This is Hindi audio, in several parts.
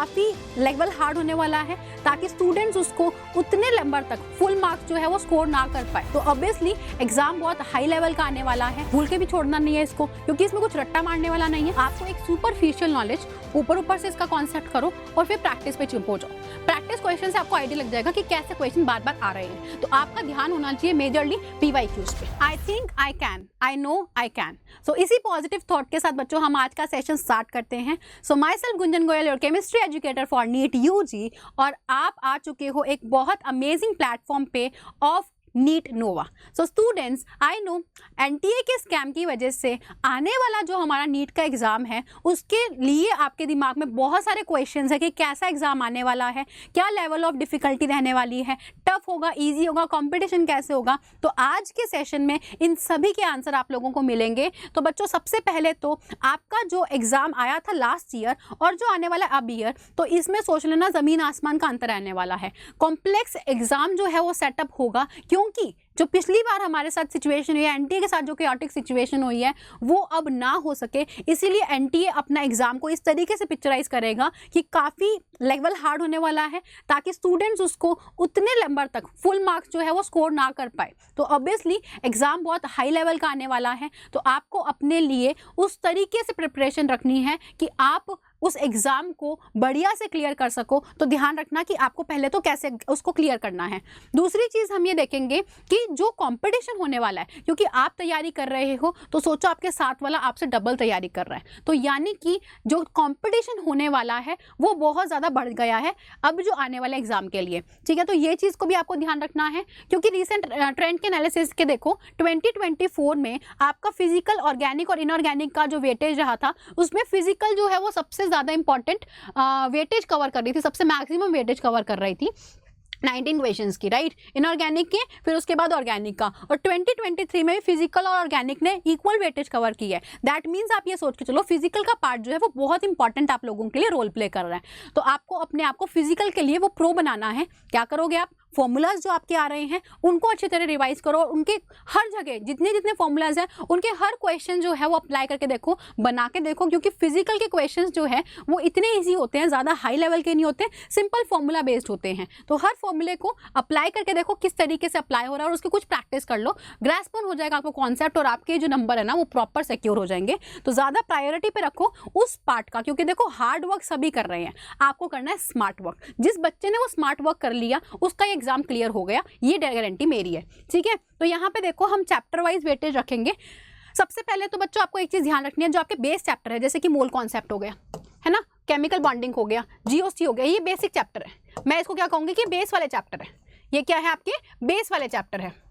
काफ़ी लेवल हार्ड होने वाला है, ताकि स्टूडेंट्स उसको उतने नंबर तक फुल मार्क्स जो है वो स्कोर ना कर पाए। तो ऑब्वियसली एग्जाम बहुत हाई लेवल का आने वाला है, भूल के भी छोड़ना नहीं है इसको, क्योंकि इसमें कुछ रट्टा मारने वाला नहीं है। आपको एक सुपरफिशियल नॉलेज ऊपर से इसका कॉन्सेप्ट करो और फिर प्रैक्टिस पे चिपको जाओ। प्रैक्टिस क्वेश्चन से आपको आइडिया लग जाएगा कि कैसे क्वेश्चन बार बार आ रहे हैं। तो आपका ध्यान होना चाहिए मेजरली PYQs पे। I think I can, I know I can. So इसी पॉजिटिव थॉट के साथ बच्चों हम आज का सेशन स्टार्ट करते हैं। So myself Gunjan Goyal, your chemistry educator for NEET UG, और आप आ चुके हो एक बहुत अमेजिंग प्लेटफॉर्म पे of NEET Nova. So students, I know NTA के स्कैम की वजह से आने वाला जो हमारा नीट का एग्ज़ाम है उसके लिए आपके दिमाग में बहुत सारे क्वेश्चंस है कि कैसा एग्ज़ाम आने वाला है, क्या लेवल ऑफ डिफ़िकल्टी रहने वाली है, टफ होगा, इजी होगा, कंपटीशन कैसे होगा। तो आज के सेशन में इन सभी के आंसर आप लोगों को मिलेंगे। तो बच्चों, सबसे पहले तो आपका जो एग्ज़ाम आया था लास्ट ईयर और जो आने वाला अब ईयर, तो इसमें सोच लेना ज़मीन आसमान का अंतर रहने वाला है। कॉम्प्लेक्स एग्ज़ाम जो है वो सेटअप होगा, क्योंकि जो पिछली बार हमारे साथ सिचुएशन हुई है, NTA के साथ जो chaotic सिचुएशन हुई है, वो अब ना हो सके। इसीलिए NTA अपना एग्जाम को इस तरीके से पिक्चराइज करेगा कि काफ़ी लेवल हार्ड होने वाला है, ताकि स्टूडेंट्स उसको उतने नंबर तक फुल मार्क्स जो है वो स्कोर ना कर पाए। तो ऑब्वियसली एग्जाम बहुत हाई लेवल का आने वाला है, तो आपको अपने लिए उस तरीके से प्रिपरेशन रखनी है कि आप उस एग्ज़ाम को बढ़िया से क्लियर कर सको। तो ध्यान रखना कि आपको पहले तो कैसे उसको क्लियर करना है। दूसरी चीज़ हम ये देखेंगे कि जो कंपटीशन होने वाला है, क्योंकि आप तैयारी कर रहे हो तो सोचो आपके साथ वाला आपसे डबल तैयारी कर रहा है, तो यानी कि जो कंपटीशन होने वाला है वो बहुत ज़्यादा बढ़ गया है अब जो आने वाले एग्जाम के लिए। ठीक है, तो ये चीज़ को भी आपको ध्यान रखना है, क्योंकि रिसेंट ट्रेंड के एनालिसिस के देखो 2024 में आपका फिजिकल, ऑर्गेनिक और इनऑर्गेनिक का जो वेटेज रहा था, उसमें फिजिकल जो है वो सबसे ज़्यादा इंपॉर्टेंट वेटेज कवर कर रही थी, सबसे मैक्सिमम वेटेज कवर कर रही थी 19 क्वेश्चंस की, राइट। इनऑर्गेनिक के फिर उसके बाद ऑर्गेनिक का, और 2023 में भी फिजिकल और ऑर्गेनिक ने इक्वल वेटेज कवर की है। दैट मीन्स आप ये सोच के चलो फिजिकल का पार्ट जो है वो बहुत इंपॉर्टेंट आप लोगों के लिए रोल प्ले कर रहा है। तो आपको अपने आप को फिजिकल के लिए वो प्रो बनाना है। क्या करोगे आप? फॉर्मूलाज जो आपके आ रहे हैं उनको अच्छी तरह रिवाइज करो, और उनके हर जगह जितने जितने फॉर्मूलाज हैं उनके हर क्वेश्चन जो है वो अप्लाई करके देखो, बना के देखो, क्योंकि फिजिकल के क्वेश्चंस जो है वो इतने इजी होते हैं, ज़्यादा हाई लेवल के नहीं होते, सिंपल फॉर्मूला बेस्ड होते हैं। तो हर फॉर्मूले को अप्लाई करके देखो किस तरीके से अप्लाई हो रहा है, और उसकी कुछ प्रैक्टिस कर लो, ग्रैस्प हो जाएगा आपको कॉन्सेप्ट, और आपके जो नंबर है ना वो प्रॉपर सिक्योर हो जाएंगे। तो ज़्यादा प्रायोरिटी पे रखो उस पार्ट का, क्योंकि देखो हार्ड वर्क सभी कर रहे हैं, आपको करना है स्मार्ट वर्क। जिस बच्चे ने वो स्मार्ट वर्क कर लिया उसका एग्जाम क्लियर हो गया, ये गारंटी मेरी है। ठीक है, तो यहाँ पे देखो हम चैप्टर वाइज वेटेज रखेंगे। सबसे पहले तो बच्चों आपको एक चीज ध्यान रखनी है, जो आपके बेस चैप्टर है, जैसे कि मोल कॉन्सेप्ट हो गया, है ना, केमिकल बॉन्डिंग हो गया, GOC हो गया, ये बेसिक चैप्टर है। मैं इसको क्या कहूंगी कि बेस वाले चैप्टर है। ये क्या है? आपके बेस वाले चैप्टर है।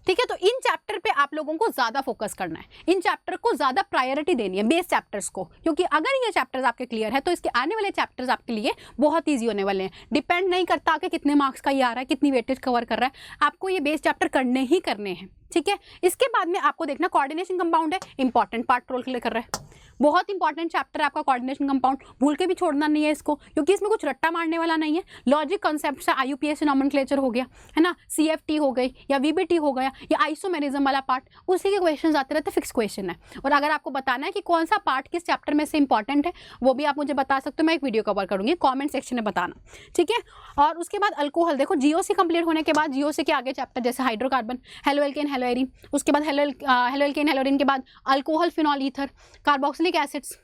ठीक है, तो इन चैप्टर पे आप लोगों को ज्यादा फोकस करना है, इन चैप्टर को ज्यादा प्रायोरिटी देनी है, बेस चैप्टर्स को, क्योंकि अगर ये चैप्टर्स आपके क्लियर है तो इसके आने वाले चैप्टर्स आपके लिए बहुत ईजी होने वाले हैं। डिपेंड नहीं करता कि कितने मार्क्स का ये आ रहा है, कितनी वेटेज कवर कर रहा है, आपको ये बेस चैप्टर करने ही करने हैं। ठीक है, इसके बाद में आपको देखना कोऑर्डिनेशन कंपाउंड है, इंपॉर्टेंट पार्ट रोल प्ले कर रहा है, बहुत इंपॉर्टेंट चैप्टर है आपका कोऑर्डिनेशन कंपाउंड, भूल के भी छोड़ना नहीं है इसको, क्योंकि इसमें कुछ रट्टा मारने वाला नहीं है। लॉजिक कॉन्सेप्ट से IUPAC नॉमेनक्लेचर हो गया, है ना, CFT हो गई या VBT हो गया, या आइसोमेरिज्म वाला पार्ट, उसी के क्वेश्चन आते रहते, फिक्स क्वेश्चन है। और अगर आपको बताना है कि कौन सा पार्ट किस चैप्टर में से इंपॉर्टेंट है, वो भी आप मुझे बता सकते हो, मैं एक वीडियो कवर करूंगी, कॉमेंट सेक्शन में बताना। ठीक है, और उसके बाद अल्कोहल, देखो GOC कंप्लीट होने के बाद GOC के आगे चैप्टर जैसे हाइड्रोकार्बन, हेलोएल्केन, हेलोएरीन, उसके बाद हेलोएल्केन, हेलोएरीन के बाद alcohol, phenol, ether, carboxylic acids,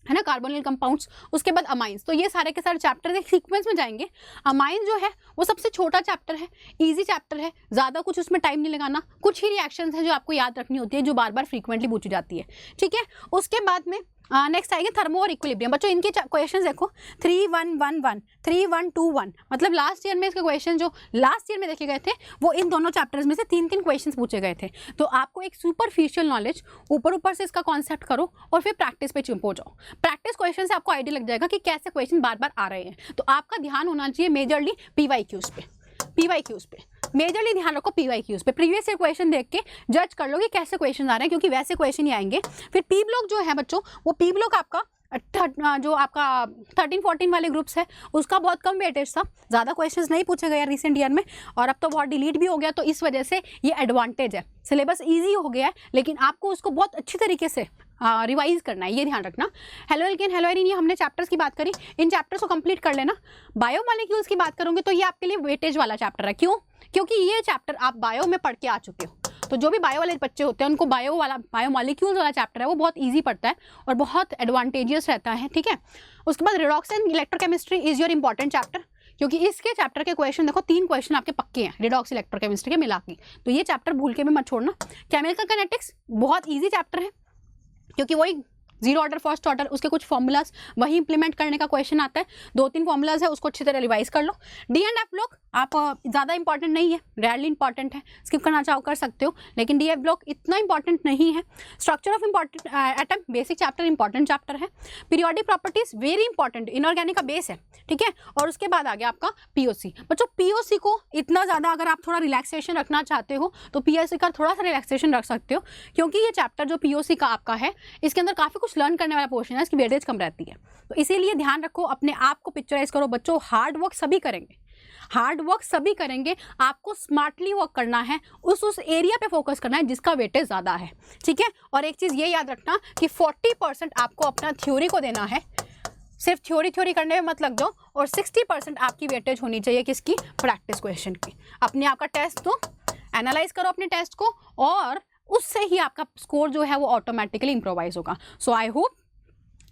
है ना, कार्बोनिल कंपाउंड्स, उसके बाद अमाइंस। तो ये सारे के सारे चैप्टर एक सीक्वेंस में जाएंगे। अमाइन जो है वो सबसे छोटा चैप्टर है, इजी चैप्टर है, ज़्यादा कुछ उसमें टाइम नहीं लगाना, कुछ ही रिएक्शंस हैं जो आपको याद रखनी होती है, जो बार बार फ्रीक्वेंटली पूछी जाती है। ठीक है, उसके बाद में नेक्स्ट आएंगे थर्मो और इक्विलिब्रियम। बच्चों इनके क्वेश्चन देखो 3111, 3121, मतलब लास्ट ईयर में इसके क्वेश्चन जो लास्ट ईयर में देखे गए थे वो इन दोनों चैप्टर्स में से 3-3 क्वेश्चंस पूछे गए थे। तो आपको एक सुपरफिशियल नॉलेज ऊपर से इसका कॉन्सेप्ट करो और फिर प्रैक्टिस पे चिपको जाओ। प्रैक्टिस क्वेश्चन से आपको आइडिया लग जाएगा कि कैसे क्वेश्चन बार बार आ रहे हैं। तो आपका ध्यान होना चाहिए मेजरली PYQs पे, PYQs पे मेजरली ध्यान रखो, PYQs पे प्रीवियस ईयर क्वेश्चन देख के जज कर लो कि कैसे क्वेश्चन आ रहे हैं, क्योंकि वैसे क्वेश्चन ही आएंगे। फिर पी ब्लॉक जो है बच्चों, वो पी ब्लॉक आपका जो आपका 13-14 वाले ग्रुप्स है उसका बहुत कम वेटेज था, ज़्यादा क्वेश्चंस नहीं पूछे गए रिसेंट ईयर में, और अब तो बहुत डिलीट भी हो गया। तो इस वजह से ये एडवांटेज है, सिलेबस इजी हो गया है, लेकिन आपको उसको बहुत अच्छी तरीके से रिवाइज करना है, ये ध्यान रखना। हेलो एल्केन, हेलो एरीन, ये हमने चैप्टर्स की बात करी, इन चैप्टर्स को कंप्लीट कर लेना। बायोमॉलिक्यूल्स की बात करूँगी तो ये आपके लिए वेटेज वाला चैप्टर है। क्यों? क्योंकि ये चैप्टर आप बायो में पढ़ के आ चुके हो, तो जो भी बायो वाले बच्चे होते हैं उनको बायोमॉलिक्यूल्स वाला चैप्टर है वो बहुत ईजी पड़ता है और बहुत एडवांटेजियस रहता है, ठीक है। उसके बाद redox and electrochemistry is your important chapter, क्योंकि इसके चैप्टर के क्वेश्चन देखो 3 क्वेश्चन आपके पक्के हैं रिडॉक्स इलेक्ट्रोकेमिस्ट्री के मिला के, तो ये चैप्टर भूल के भी मत छोड़ना। केमिकल काइनेटिक्स बहुत ईजी चैप्टर है, क्योंकि वही जीरो ऑर्डर फर्स्ट ऑर्डर, उसके कुछ फॉर्मूलाज वही इंप्लीमेंट करने का क्वेश्चन आता है, 2-3 फॉर्मूलाज है, उसको अच्छी तरह रिवाइज कर लो। डी एंड एफ ब्लॉक आप ज़्यादा इंपॉर्टेंट नहीं है, रेयरली इंपॉर्टेंट है, स्किप करना चाहो कर सकते हो, लेकिन डी एफ ब्लॉक इतना इंपॉर्टेंट नहीं है। Structure of important atom basic chapter important chapter है। Periodic properties very important, inorganic का बेस है, ठीक है। और उसके बाद आ गया आपका पीओसी। बच्चों पीओसी को इतना ज़्यादा अगर आप थोड़ा रिलैक्सेशन रखना चाहते हो तो पीओसी का थोड़ा सा रिलैक्सेशन रख सकते हो, क्योंकि ये चैप्टर जो पीओसी का आपका है इसके अंदर काफ़ी कुछ लर्न करने वाला पोर्शन है, इसकी वेटेज कम रहती है, तो इसीलिए ध्यान रखो, अपने आप को पिक्चराइज करो। बच्चों हार्ड वर्क सभी करेंगे, हार्ड वर्क सभी करेंगे, आपको स्मार्टली वर्क करना है, उस एरिया पे फोकस करना है जिसका वेटेज ज़्यादा है, ठीक है। और एक चीज़ ये याद रखना कि 40% आपको अपना थ्योरी को देना है, सिर्फ थ्योरी करने में मत लग जाओ, और 60% आपकी वेटेज होनी चाहिए किसकी? प्रैक्टिस क्वेश्चन की। अपने आप का टेस्ट दो, एनालाइज करो अपने टेस्ट को, और उससे ही आपका स्कोर जो है वो ऑटोमेटिकली इंप्रोवाइज होगा। सो आई होप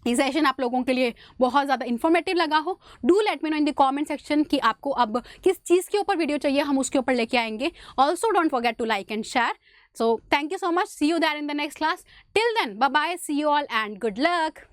ये सेशन आप लोगों के लिए बहुत ज़्यादा इन्फॉर्मेटिव लगा हो। Do let me know in the comment section कि आपको अब किस चीज़ के ऊपर वीडियो चाहिए, हम उसके ऊपर लेके आएंगे। Also don't forget to like and share. So thank you so much, see you there in the next class. Till then bye bye, see you all and good luck.